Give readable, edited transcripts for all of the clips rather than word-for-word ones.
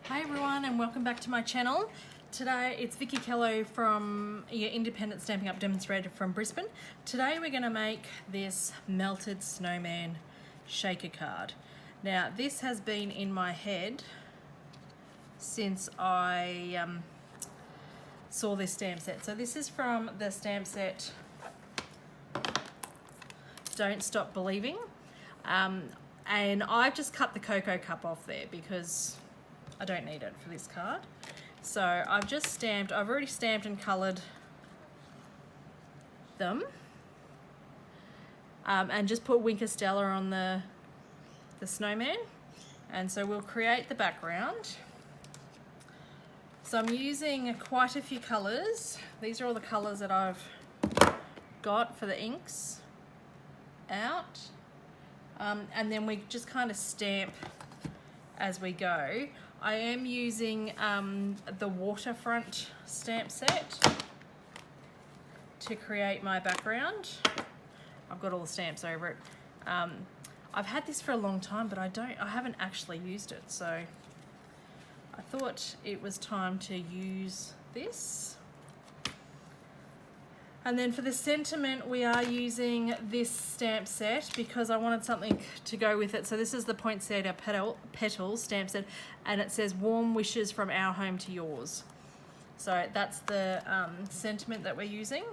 Hi everyone and welcome back to my channel. Today it's Vickie Kello from your independent Stampin' Up demonstrator from Brisbane. Today we're going to make this melted snowman shaker card. Now this has been in my head since I saw this stamp set. So this is from the stamp set Don't Stop Believing, and I've just cut the cocoa cup off there because I don't need it for this card. So I've already stamped and coloured them, and just put Winker Stella on the snowman. And so we'll create the background. So I'm using quite a few colours. These are all the colours that I've got for the inks out. And then we just kind of stamp as we go. I am using the waterfront stamp set to create my background. I've got all the stamps over it. I've had this for a long time, but I haven't actually used it, so I thought it was time to use this. And then for the sentiment, we are using this stamp set because I wanted something to go with it. So this is the Poinsettia Petals stamp set, and it says warm wishes from our home to yours. So that's the sentiment that we're using.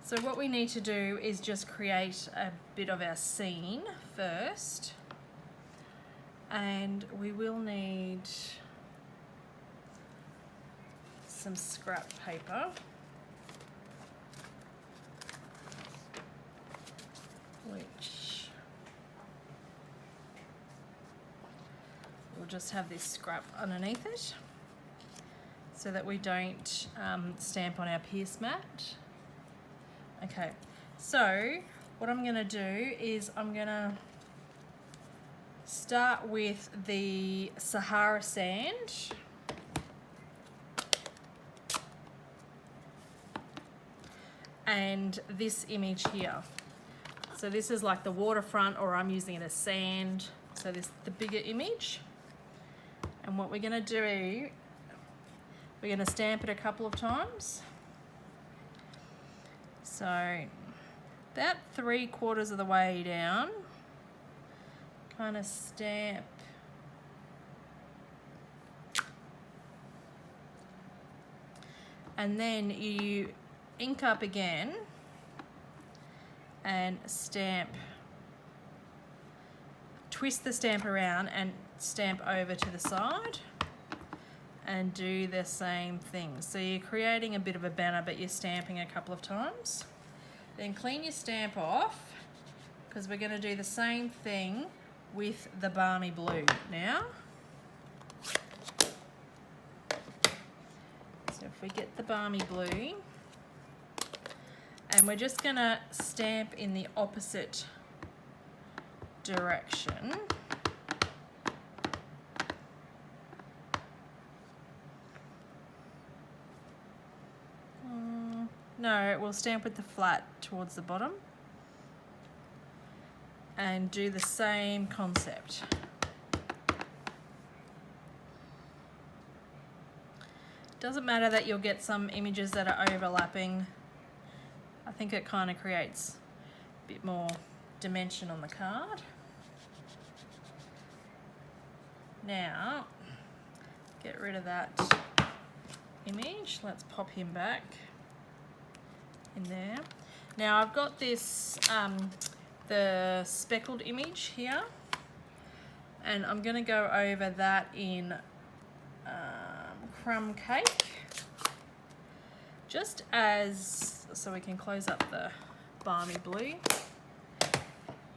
So what we need to do is just create a bit of our scene first. And we will need some scrap paper, which we'll just have this scrap underneath it so that we don't stamp on our pierce mat. Okay, so what I'm going to do is I'm going to start with the Sahara sand. And this image here. So this is like the waterfront, or I'm using it as sand. So this the bigger image. And what we're going to do, we're going to stamp it a couple of times. So about 3/4 of the way down, kind of stamp and then you ink up again and stamp, twist the stamp around and stamp over to the side and do the same thing. So you're creating a bit of a banner, but you're stamping a couple of times. Then clean your stamp off because we're going to do the same thing with the balmy blue now. So if we get the balmy blue, and we're just going to stamp in the opposite direction. No, we'll stamp with the flat towards the bottom and do the same concept. Doesn't matter that you'll get some images that are overlapping. I think it kind of creates a bit more dimension on the card. Now, get rid of that image. Let's pop him back in there. Now I've got this, the speckled image here, and I'm going to go over that in crumb cake, just as, so we can close up the balmy blue,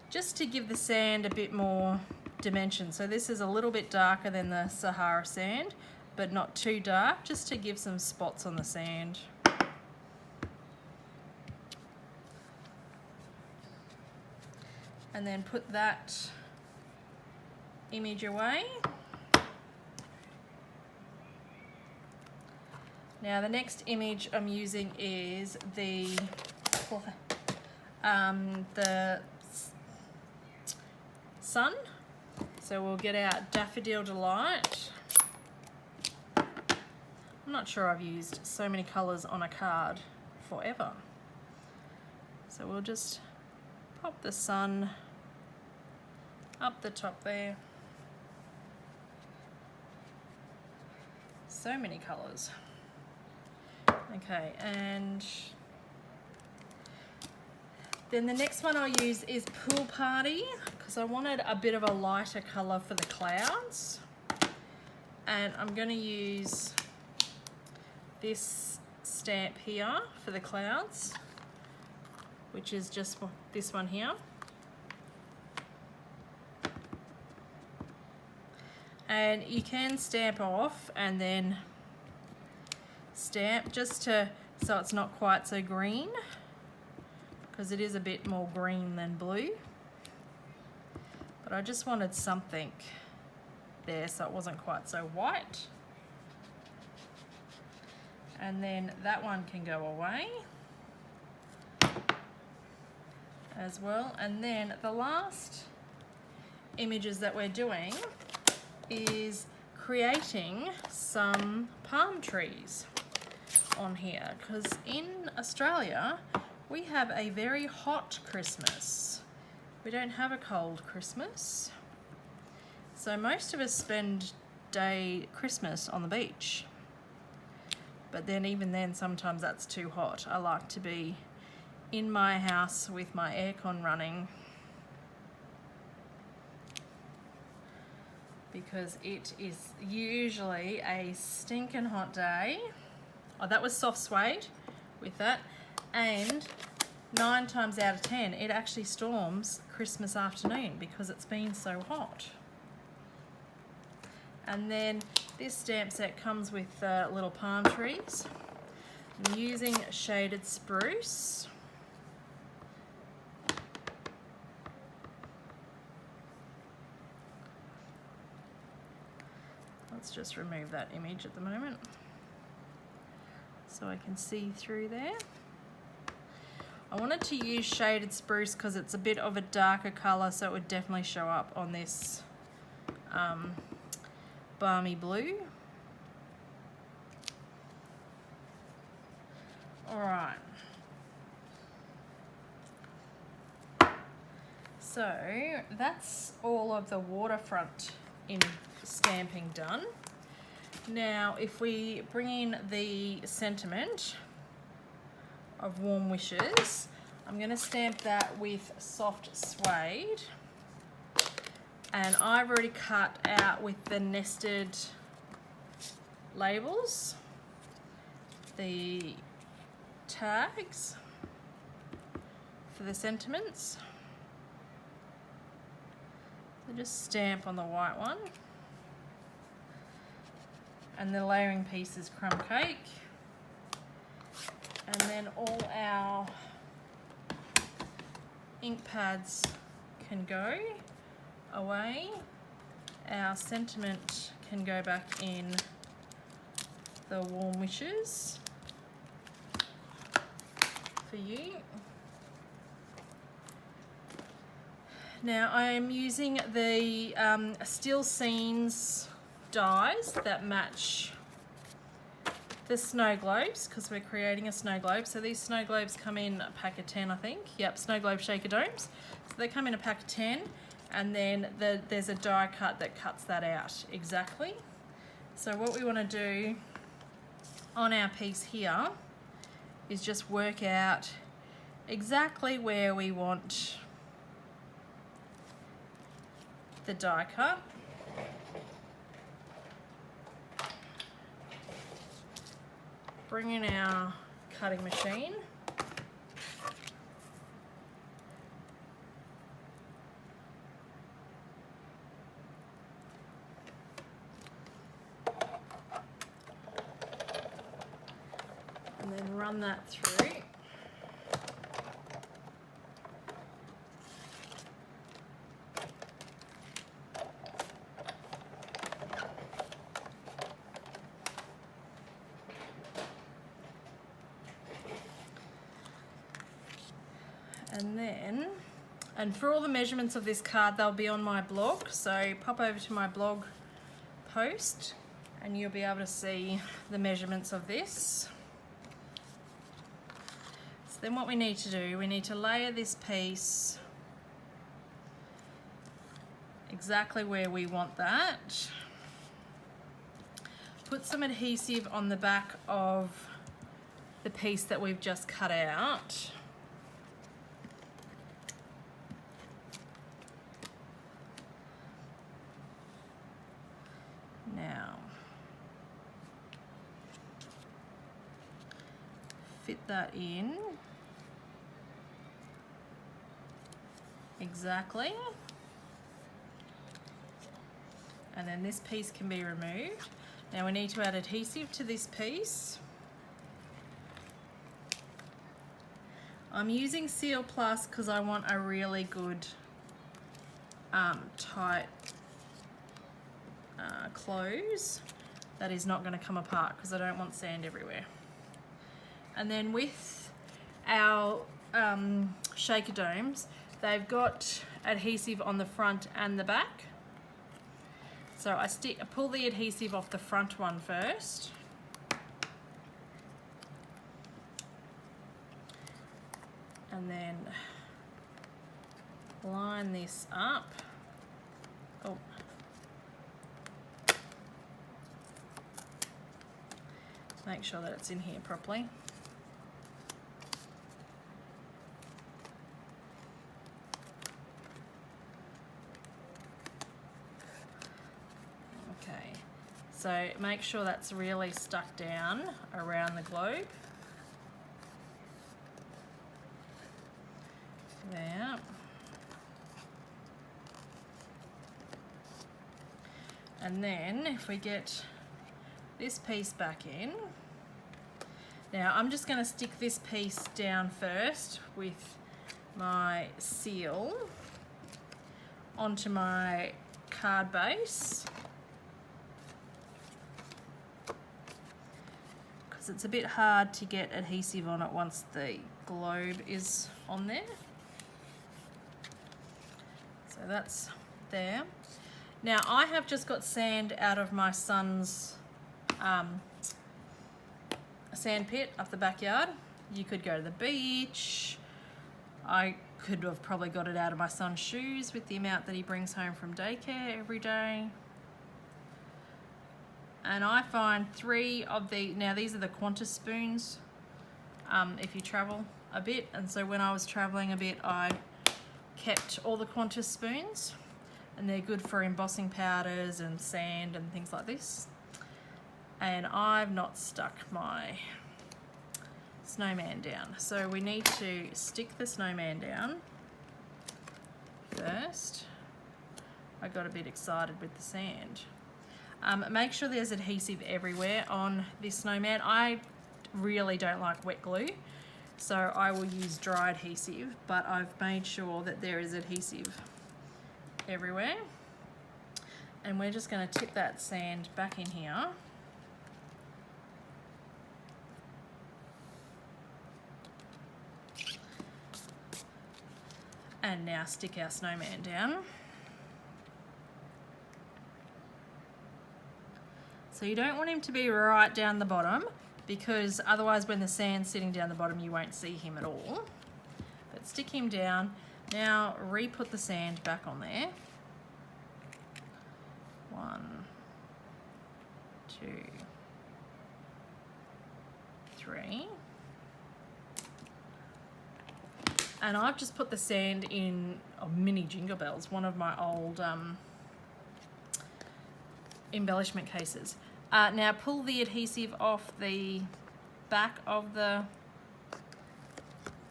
just to give the sand a bit more dimension. So this is a little bit darker than the Sahara sand, but not too dark, just to give some spots on the sand. And then put that image away. Now the next image I'm using is the sun. So we'll get our Daffodil Delight. I'm not sure I've used so many colours on a card forever. So we'll just pop the sun up the top there. So many colours. Okay, and then the next one I'll use is Pool Party, because I wanted a bit of a lighter colour for the clouds. And I'm going to use this stamp here for the clouds, which is just this one here. And you can stamp off and then stamp just so it's not quite so green, because it is a bit more green than blue. But I just wanted something there so it wasn't quite so white. And then that one can go away as well. And then the last images that we're doing is creating some palm trees on here, because in Australia we have a very hot Christmas. We don't have a cold Christmas. So most of us spend Christmas on the beach. But then even then sometimes that's too hot. I like to be in my house with my aircon running, because it is usually a stinking hot day. Oh, that was soft suede with that. And 9 times out of 10, it actually storms Christmas afternoon because it's been so hot. And then this stamp set comes with little palm trees. I'm using shaded spruce. Let's just remove that image at the moment so I can see through there. I wanted to use shaded spruce because it's a bit of a darker colour, so it would definitely show up on this balmy blue. Alright. So that's all of the waterfront in stamping done. Now if we bring in the sentiment of Warm Wishes, I'm going to stamp that with soft suede, and I've already cut out with the nested labels the tags for the sentiments. So just stamp on the white one, and the layering piece is crumb cake. And then all our ink pads can go away. Our sentiment can go back in the Warm Wishes for you. Now I am using the Steel Scenes dies that match the snow globes, because we're creating a snow globe. So these snow globes come in a pack of 10, I think. Yep, snow globe shaker domes. So they come in a pack of 10, and then there's a die cut that cuts that out exactly. So what we want to do on our piece here is just work out exactly where we want the die cut. Bring in our cutting machine. And then run that through. And then And for all the measurements of this card, they'll be on my blog, so pop over to my blog post and you'll be able to see the measurements of this. So then what we need to do, we need to layer this piece exactly where we want that. Put some adhesive on the back of the piece that we've just cut out. Now, fit that in exactly. And then this piece can be removed. Now we need to add adhesive to this piece. I'm using Seal Plus because I want a really good tight close that is not going to come apart because I don't want sand everywhere. And then with our shaker domes, they've got adhesive on the front and the back. So I pull the adhesive off the front one first. And then line this up. Oh. Make sure that it's in here properly. Okay, so make sure that's really stuck down around the globe. There. And then if we get this piece back in, now I'm just going to stick this piece down first with my seal onto my card base because it's a bit hard to get adhesive on it once the globe is on there. So that's there. Now I have just got sand out of my son's sand pit up the backyard. You could go to the beach. I could have probably got it out of my son's shoes with the amount that he brings home from daycare every day. And I find 3 of the, now these are the Qantas spoons if you travel a bit, and so when I was traveling a bit I kept all the Qantas spoons, and they're good for embossing powders and sand and things like this. And I've not stuck my snowman down, so we need to stick the snowman down first. I got a bit excited with the sand. Make sure there's adhesive everywhere on this snowman. I really don't like wet glue, so I will use dry adhesive, but I've made sure that there is adhesive everywhere. And we're just going to tip that sand back in here. And now stick our snowman down. So you don't want him to be right down the bottom, because otherwise when the sand's sitting down the bottom you won't see him at all. But stick him down. Now re-put the sand back on there. 1, 2, 3. And I've just put the sand in mini jingle bells, one of my old embellishment cases. Now pull the adhesive off the back of the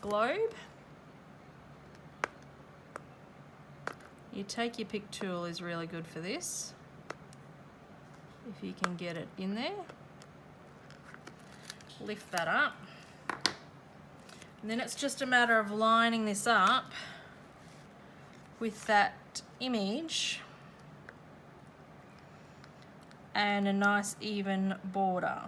globe. You take your pick tool is really good for this, if you can get it in there. Lift that up. And then it's just a matter of lining this up with that image and a nice even border.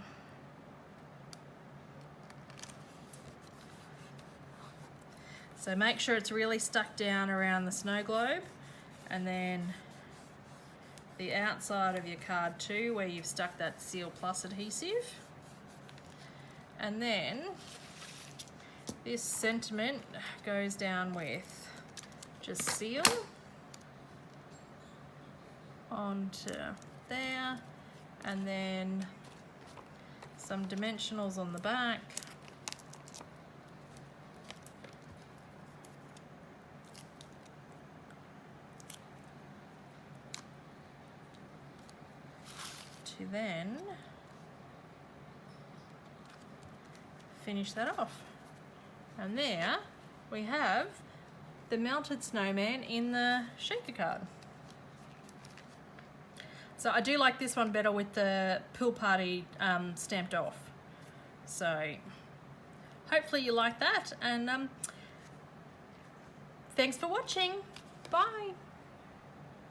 So make sure it's really stuck down around the snow globe, and then the outside of your card too, where you've stuck that Seal Plus adhesive. And then this sentiment goes down with just seal onto there, and then some dimensionals on the back. To then finish that off. And there we have the melted snowman in the shaker card. So I do like this one better with the pool party stamped off. So hopefully you like that, and thanks for watching. Bye.